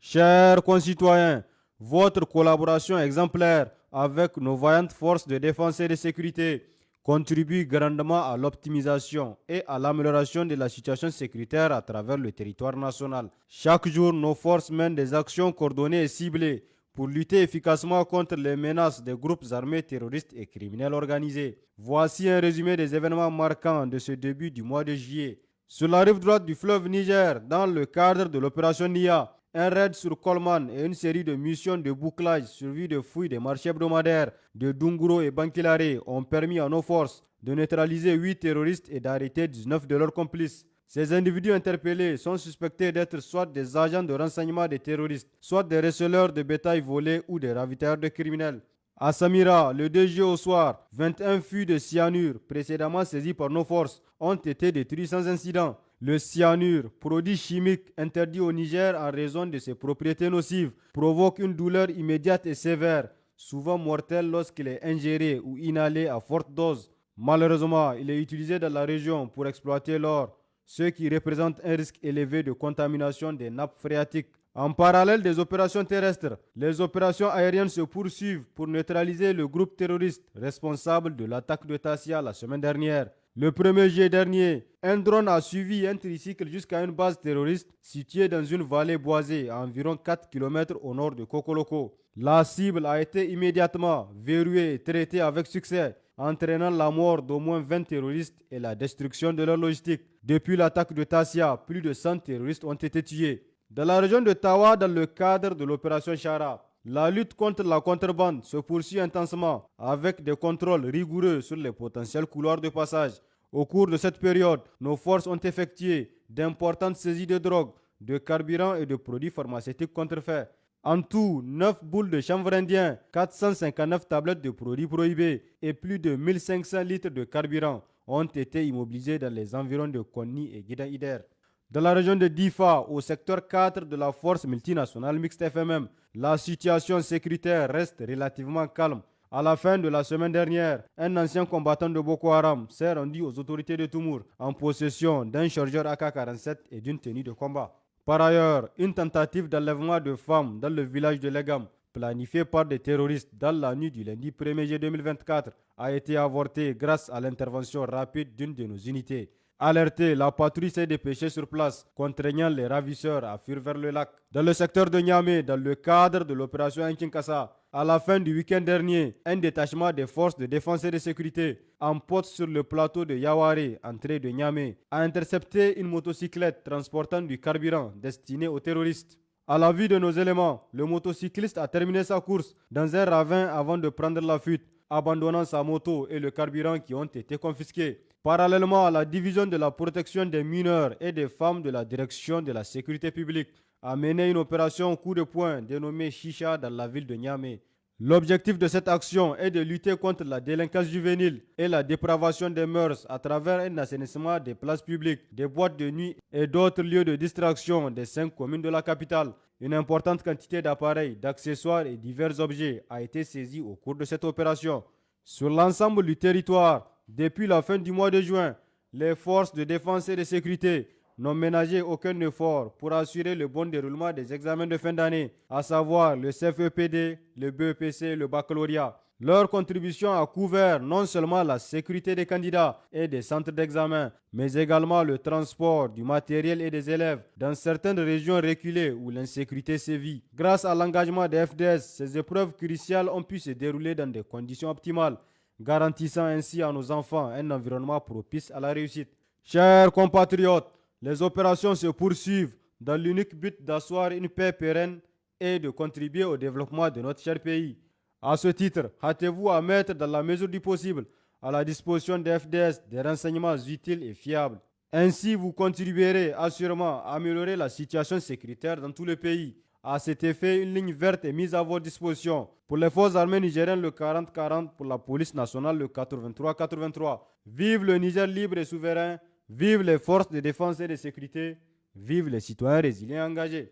Chers concitoyens, votre collaboration exemplaire avec nos vaillantes forces de défense et de sécurité contribue grandement à l'optimisation et à l'amélioration de la situation sécuritaire à travers le territoire national. Chaque jour, nos forces mènent des actions coordonnées et ciblées pour lutter efficacement contre les menaces des groupes armés terroristes et criminels organisés. Voici un résumé des événements marquants de ce début du mois de juillet. Sur la rive droite du fleuve Niger, dans le cadre de l'opération NIA, un raid sur Colman et une série de missions de bouclage suivies de fouilles des marchés hebdomadaires de Dunguro et Bankilare ont permis à nos forces de neutraliser 8 terroristes et d'arrêter 19 de leurs complices. Ces individus interpellés sont suspectés d'être soit des agents de renseignement des terroristes, soit des receleurs de bétail volé ou des ravitailleurs de criminels. À Samira, le 2 juillet au soir, 21 fûts de cyanure précédemment saisis par nos forces ont été détruits sans incident. Le cyanure, produit chimique interdit au Niger en raison de ses propriétés nocives, provoque une douleur immédiate et sévère, souvent mortelle lorsqu'il est ingéré ou inhalé à forte dose. Malheureusement, il est utilisé dans la région pour exploiter l'or, ce qui représente un risque élevé de contamination des nappes phréatiques. En parallèle des opérations terrestres, les opérations aériennes se poursuivent pour neutraliser le groupe terroriste responsable de l'attaque de Tassia la semaine dernière. Le 1er juillet dernier, un drone a suivi un tricycle jusqu'à une base terroriste située dans une vallée boisée à environ 4 km au nord de Kokoloko. La cible a été immédiatement verrouillée et traitée avec succès, entraînant la mort d'au moins 20 terroristes et la destruction de leur logistique. Depuis l'attaque de Tassia, plus de 100 terroristes ont été tués. Dans la région de Tawa, dans le cadre de l'opération Shara, la lutte contre la contrebande se poursuit intensément avec des contrôles rigoureux sur les potentiels couloirs de passage. Au cours de cette période, nos forces ont effectué d'importantes saisies de drogue, de carburant et de produits pharmaceutiques contrefaits. En tout, 9 boules de chanvre indien, 459 tablettes de produits prohibés et plus de 1500 litres de carburant ont été immobilisés dans les environs de Konni et Guida-Ider. Dans la région de Difa, au secteur 4 de la force multinationale mixte FMM, la situation sécuritaire reste relativement calme. À la fin de la semaine dernière, un ancien combattant de Boko Haram s'est rendu aux autorités de Toumour en possession d'un chargeur AK-47 et d'une tenue de combat. Par ailleurs, une tentative d'enlèvement de femmes dans le village de Legam, planifiée par des terroristes dans la nuit du lundi 1er juillet 2024, a été avortée grâce à l'intervention rapide d'une de nos unités. Alertée, la patrouille s'est dépêchée sur place, contraignant les ravisseurs à fuir vers le lac. Dans le secteur de Niamey, dans le cadre de l'opération Nkinkasa, à la fin du week-end dernier, un détachement des forces de défense et de sécurité, en poste sur le plateau de Yawari, entrée de Niamey, a intercepté une motocyclette transportant du carburant destiné aux terroristes. À la vue de nos éléments, le motocycliste a terminé sa course dans un ravin avant de prendre la fuite, abandonnant sa moto et le carburant qui ont été confisqués. Parallèlement à la division de la protection des mineurs et des femmes de la direction de la sécurité publique, a mené une opération coup de poing dénommée Chicha dans la ville de Niamey. L'objectif de cette action est de lutter contre la délinquance juvénile et la dépravation des mœurs à travers un assainissement des places publiques, des boîtes de nuit et d'autres lieux de distraction des 5 communes de la capitale. Une importante quantité d'appareils, d'accessoires et divers objets a été saisie au cours de cette opération. Sur l'ensemble du territoire, depuis la fin du mois de juin, les forces de défense et de sécurité n'ont ménagé aucun effort pour assurer le bon déroulement des examens de fin d'année, à savoir le CFEPD, le BEPC et le baccalauréat. Leur contribution a couvert non seulement la sécurité des candidats et des centres d'examen, mais également le transport du matériel et des élèves dans certaines régions reculées où l'insécurité sévit. Grâce à l'engagement des FDS, ces épreuves cruciales ont pu se dérouler dans des conditions optimales, garantissant ainsi à nos enfants un environnement propice à la réussite. Chers compatriotes, les opérations se poursuivent dans l'unique but d'asseoir une paix pérenne et de contribuer au développement de notre cher pays. À ce titre, hâtez-vous à mettre dans la mesure du possible à la disposition des FDS des renseignements utiles et fiables. Ainsi, vous contribuerez assurément à améliorer la situation sécuritaire dans tout le pays. À cet effet, une ligne verte est mise à votre disposition. Pour les forces armées nigériennes, le 40-40, pour la police nationale, le 83-83. Vive le Niger libre et souverain, vive les forces de défense et de sécurité, vive les citoyens résilients engagés.